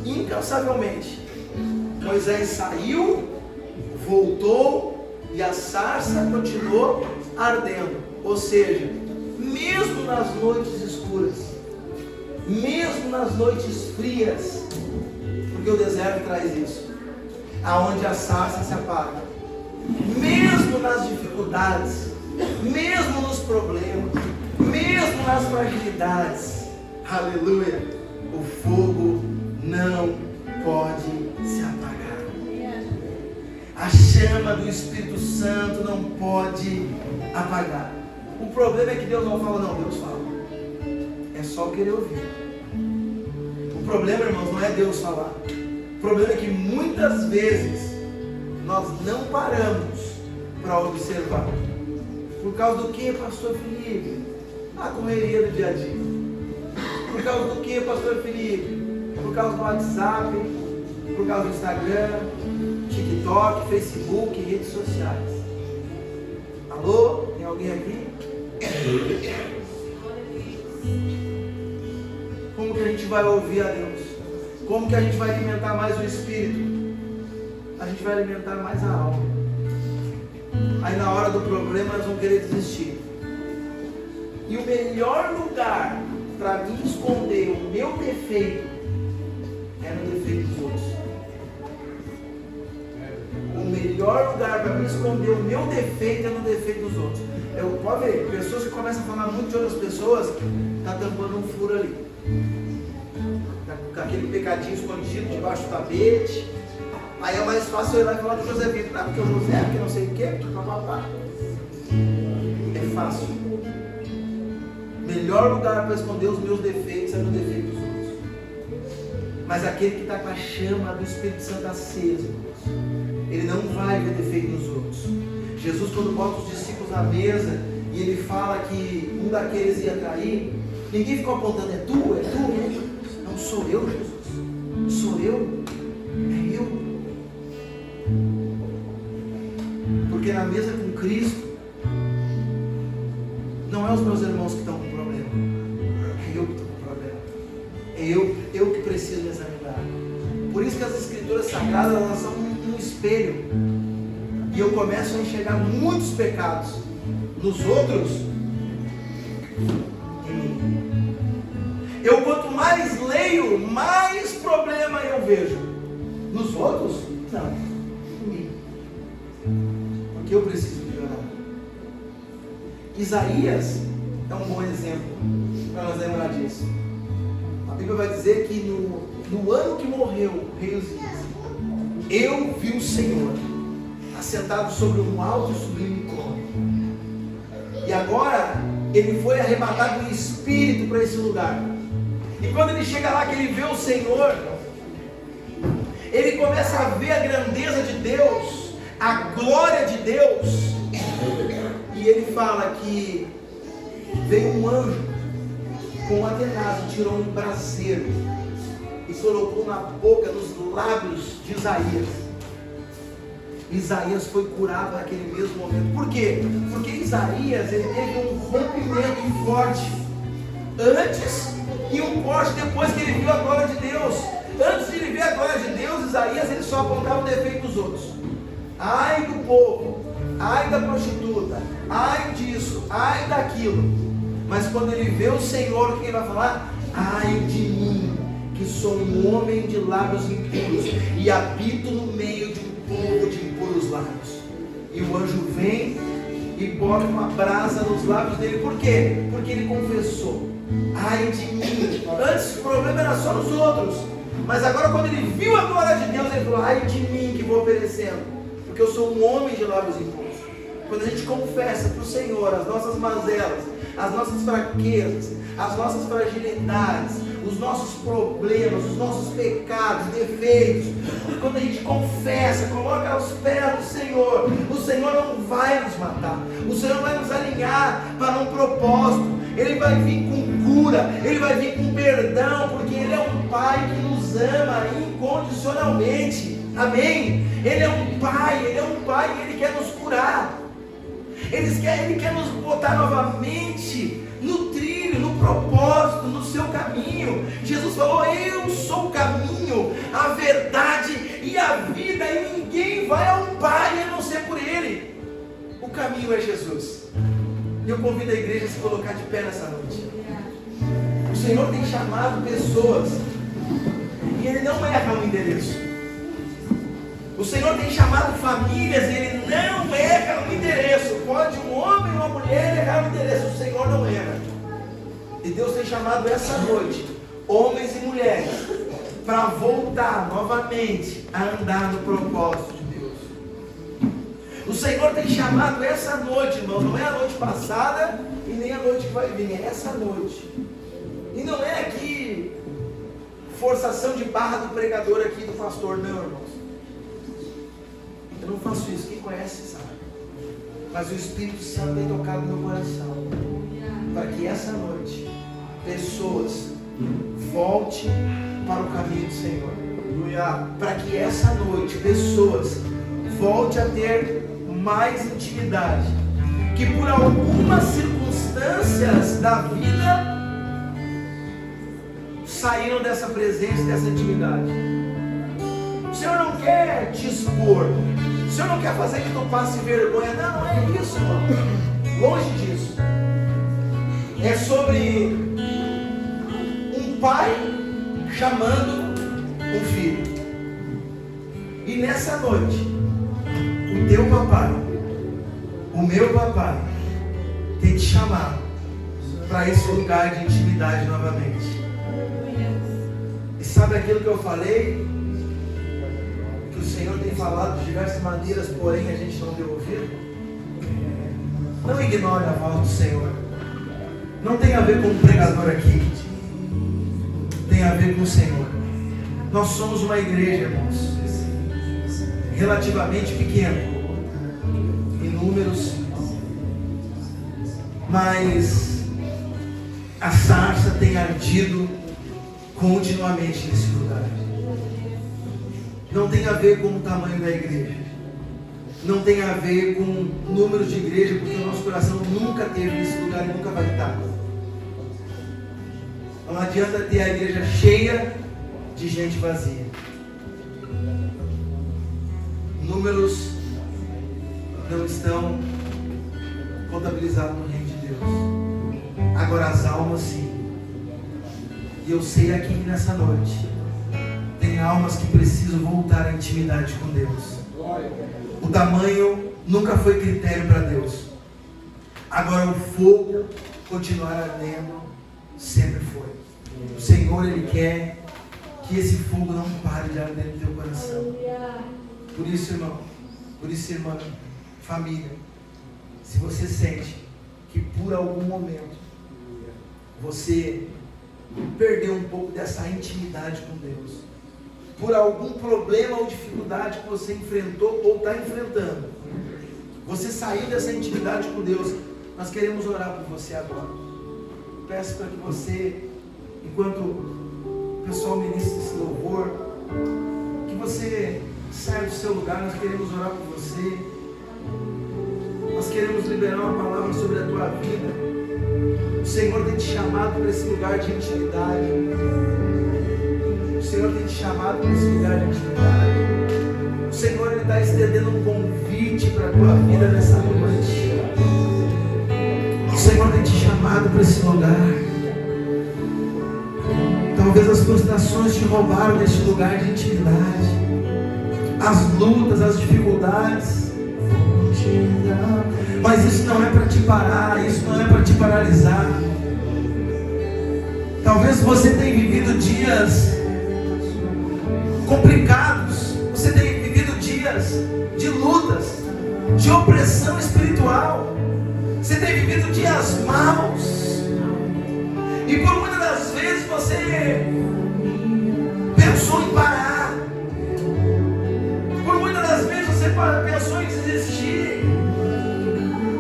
Speaker 1: incansavelmente. Moisés saiu, voltou, e a sarça continuou ardendo. Ou seja, mesmo nas noites escuras, mesmo nas noites frias, porque o deserto traz isso, aonde a sarça se apaga, mesmo nas dificuldades, mesmo nos problemas, mesmo nas fragilidades, aleluia, o fogo não pode se apagar. A chama do Espírito Santo não pode apagar. O problema é que Deus não fala, não, Deus fala. É só querer ouvir. O problema, irmãos, não é Deus falar. O problema é que muitas vezes nós não paramos para observar. Por causa do que, pastor Felipe? A correria do dia a dia. Por causa do que, pastor Felipe? Por causa do WhatsApp, por causa do Instagram, TikTok, Facebook, redes sociais. Alô? Tem alguém aqui? Como que a gente vai ouvir a Deus? Como que a gente vai alimentar mais o Espírito? A gente vai alimentar mais a alma. Aí na hora do problema nós vamos querer desistir. E o melhor lugar para mim esconder o meu defeito é no defeito dos outros. O melhor lugar para mim esconder o meu defeito é no defeito dos outros. Eu pode ver, pessoas que começam a falar muito de outras pessoas, está tampando um furo ali. Tá com aquele pecadinho escondido debaixo do tapete. Aí é mais fácil eu ir lá e falar do José Vitor. Ah, porque o José, porque não sei o quê, porque papapá. É fácil. Melhor lugar para esconder os meus defeitos é no defeito dos outros. Mas aquele que está com a chama do Espírito Santo acesa, ele não vai ver defeito nos outros. Jesus, quando bota os discípulos na mesa e ele fala que um daqueles ia trair, ninguém ficou apontando, é tu, né? Não, sou eu, Jesus. Sou eu. É eu. Porque na mesa com Cristo, não é os meus irmãos que estão com problema, é eu que estou com problema, é eu que preciso me examinar. Por isso que as Escrituras Sagradas, elas são um espelho, e eu começo a enxergar muitos pecados nos outros em mim. Eu quanto mais leio, mais problema eu vejo. Nos outros, não, em mim. Porque eu preciso melhorar. Isaías é um bom exemplo para nós lembrar disso. A Bíblia vai dizer que no ano que morreu o rei Uzias, eu vi o Senhor assentado sobre um alto e sublime trono. E agora ele foi arrebatado em espírito para esse lugar. E quando ele chega lá, que ele vê o Senhor, ele começa a ver a grandeza de Deus, a glória de Deus. E ele fala que veio um anjo com uma tenaz e tirou um braseiro e colocou na boca, nos lábios de Isaías. Isaías foi curado naquele mesmo momento. Por quê? Porque Isaías, ele teve um rompimento forte antes e um forte depois que ele viu a glória de Deus. Antes de ele ver a glória de Deus, Isaías, ele só apontava o defeito dos outros. Ai do povo, ai da prostituta, ai disso, ai daquilo. Mas quando ele vê o Senhor, o que ele vai falar? Ai de mim, que sou um homem de lábios impuros e habito no meio de um povo de impuros lábios. E o anjo vem e bota uma brasa nos lábios dele. Por quê? Porque ele confessou: ai de mim. Antes o problema era só nos outros, mas agora quando ele viu a glória de Deus, ele falou: ai de mim que vou perecendo, porque eu sou um homem de lábios impuros. Quando a gente confessa para o Senhor as nossas mazelas, as nossas fraquezas, as nossas fragilidades, os nossos problemas, os nossos pecados, defeitos, quando a gente confessa, coloca aos pés do Senhor, o Senhor não vai nos matar, o Senhor vai nos alinhar para um propósito. Ele vai vir com cura, Ele vai vir com perdão, porque Ele é um Pai que nos ama incondicionalmente. Amém? Ele é um Pai e Ele quer nos curar. Ele quer nos botar novamente no trilho, no propósito, no seu caminho. Jesus falou: eu sou o caminho, a verdade e a vida, e ninguém vai ao Pai a não ser por Ele. O caminho é Jesus. E eu convido a igreja a se colocar de pé nessa noite. O Senhor tem chamado pessoas e Ele não erra o endereço. O Senhor tem chamado famílias e Ele não erra o endereço. Pode um homem ou uma mulher errar o endereço, o Senhor não erra. E Deus tem chamado essa noite homens e mulheres para voltar novamente a andar no propósito de Deus. O Senhor tem chamado essa noite, irmão. Não é a noite passada e nem a noite que vai vir, é essa noite. E não é aqui forçação de barra do pregador aqui, do pastor, não, irmãos. Eu não faço isso, quem conhece sabe. Mas o Espírito Santo tem tocado no meu coração para que essa noite pessoas voltem para o caminho do Senhor. Para que essa noite pessoas voltem a ter mais intimidade, que por algumas circunstâncias da vida saíram dessa presença, dessa intimidade. O Senhor não quer te expor, o Senhor não quer fazer que tu passe vergonha. Não é isso, irmão. Longe disso. É sobre um pai chamando um filho. E nessa noite, o teu papai, o meu papai, tem te chamado para esse lugar de intimidade novamente. E sabe aquilo que eu falei? Que o Senhor tem falado de diversas maneiras, porém a gente não deu ouvido. Não ignore a voz do Senhor. Não tem a ver com o pregador aqui. Tem a ver com o Senhor. Nós somos uma igreja, irmãos, relativamente pequena em números, mas a sarça tem ardido continuamente nesse lugar. Não tem a ver com o tamanho da igreja, não tem a ver com números de igreja, porque o nosso coração nunca teve nesse lugar e nunca vai estar. Não adianta ter a igreja cheia de gente vazia. Números não estão contabilizados no reino de Deus. Agora as almas sim. E eu sei aqui nessa noite tem almas que precisam voltar à intimidade com Deus. O tamanho nunca foi critério para Deus. Agora o fogo continuar ardendo sempre foi. O Senhor, Ele quer que esse fogo não pare de arder no teu coração. Por isso, irmão, por isso, irmã, família, se você sente que por algum momento você perdeu um pouco dessa intimidade com Deus, por algum problema ou dificuldade que você enfrentou ou está enfrentando, você saiu dessa intimidade com Deus, nós queremos orar por você agora. Peço para que você, enquanto o pessoal ministra esse louvor, que você saia do seu lugar. Nós queremos orar por você, nós queremos liberar uma palavra sobre a tua vida. O Senhor tem te chamado para esse lugar de intimidade. O Senhor tem te chamado para esse lugar de intimidade. O Senhor, Ele está estendendo um convite para a tua vida nessa noite. O Senhor tem te chamado para esse lugar. Talvez as frustrações te roubaram deste lugar de intimidade. As lutas, as dificuldades. Mas isso não é para te parar, isso não é para te paralisar. Talvez você tenha vivido dias complicados, você tenha vivido dias de lutas, de opressão espiritual, você tem vivido dias maus, e por muitas das vezes você pensou em parar, por muitas das vezes você pensou em desistir,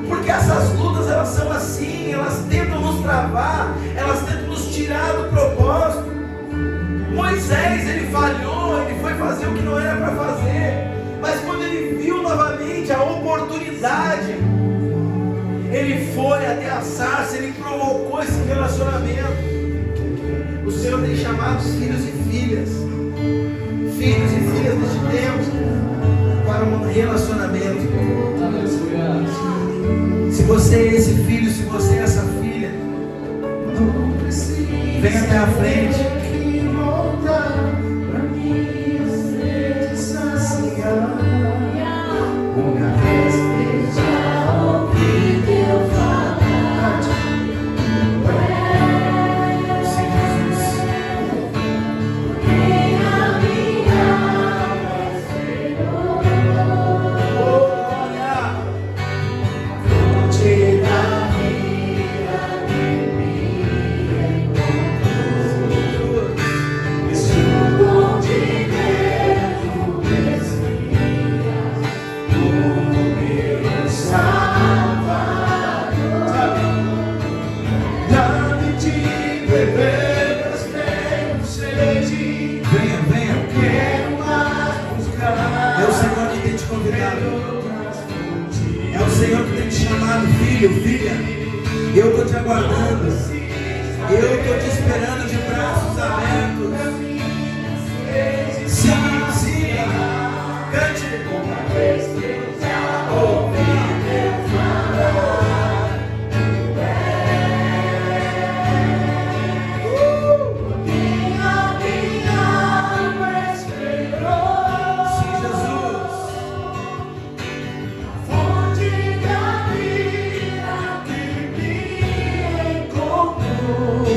Speaker 1: porque essas lutas, elas são assim, elas tentam nos travar, elas tentam nos tirar do propósito. Moisés, ele falhou, ele foi fazer o que não era para fazer, mas quando ele viu novamente a oportunidade, ele foi até a sarça, ele provocou esse relacionamento. O Senhor tem chamado os filhos e filhas deste tempo para um relacionamento. Se você é esse filho, se você é essa filha, vem até a frente. Senhor que tem te chamado, filho, filha. Eu estou te aguardando. Eu estou te esperando de braços abertos. Sim, sim. Cante. Uma vez que eu já ouvi meu falar. Minha alma esperou. Sim, Jesus. A fonte da vida que me encontrou.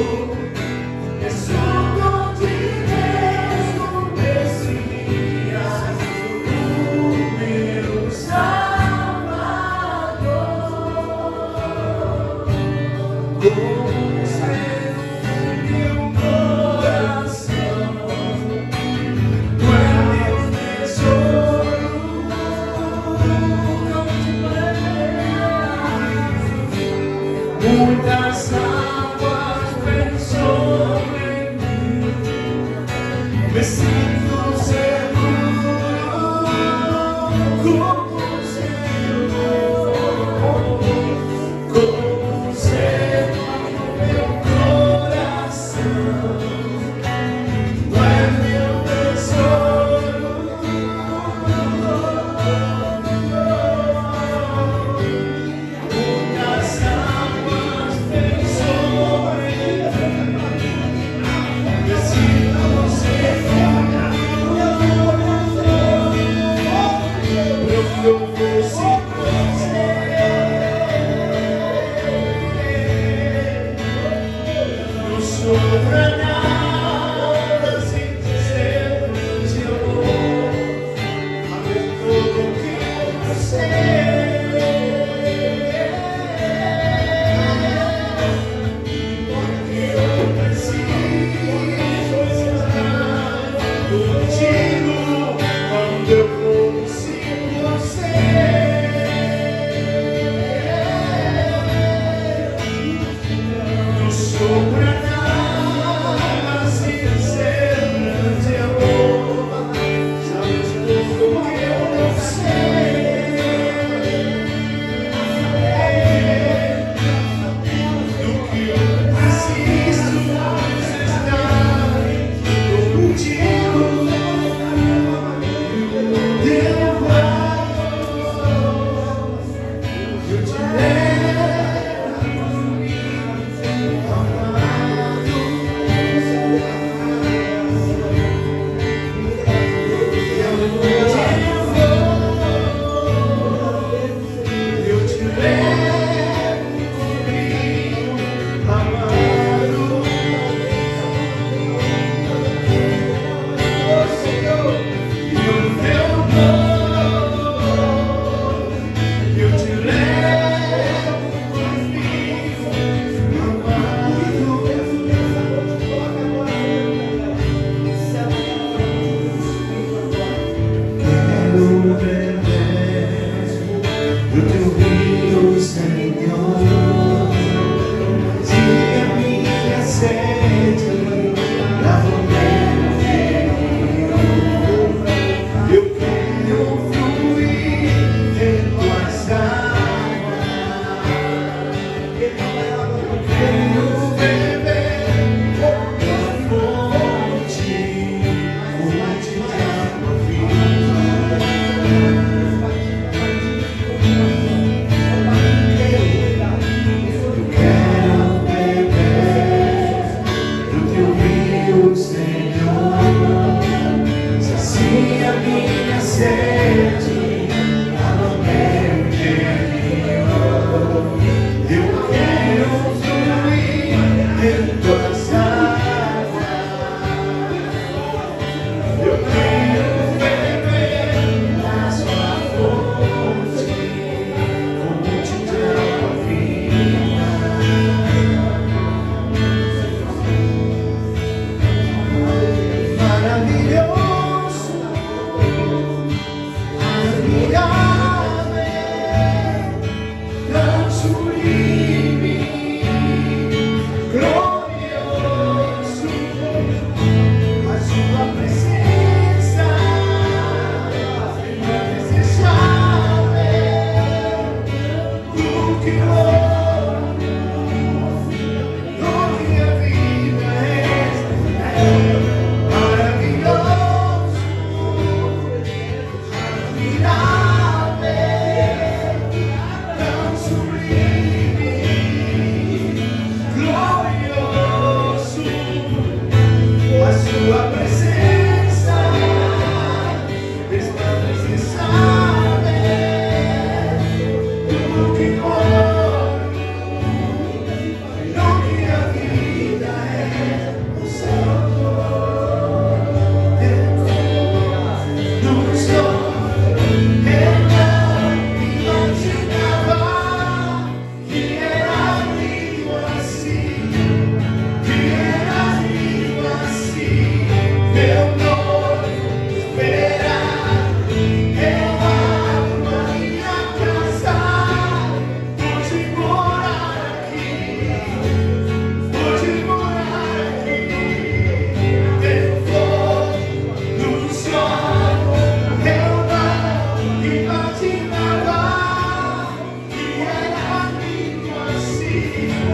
Speaker 1: Muitas águas vêm sobre mim, me sinto seguro como Senhor no meu coração. Tu és meu tesouro. Muitas águas vêm sobre mim, me sinto seguro. Eu vou não sobra nada sem dizer de amor. Amei tudo que você porque eu preciso estar contigo quando eu for sem você. Não sobra nada sem ser grande amor. Sabes tudo que eu não sei. Do que eu preciso estar contigo. Teu amor, eu te levo, amado. Eu te levo comigo, amado. Senhor, e o teu amor, eu te levo que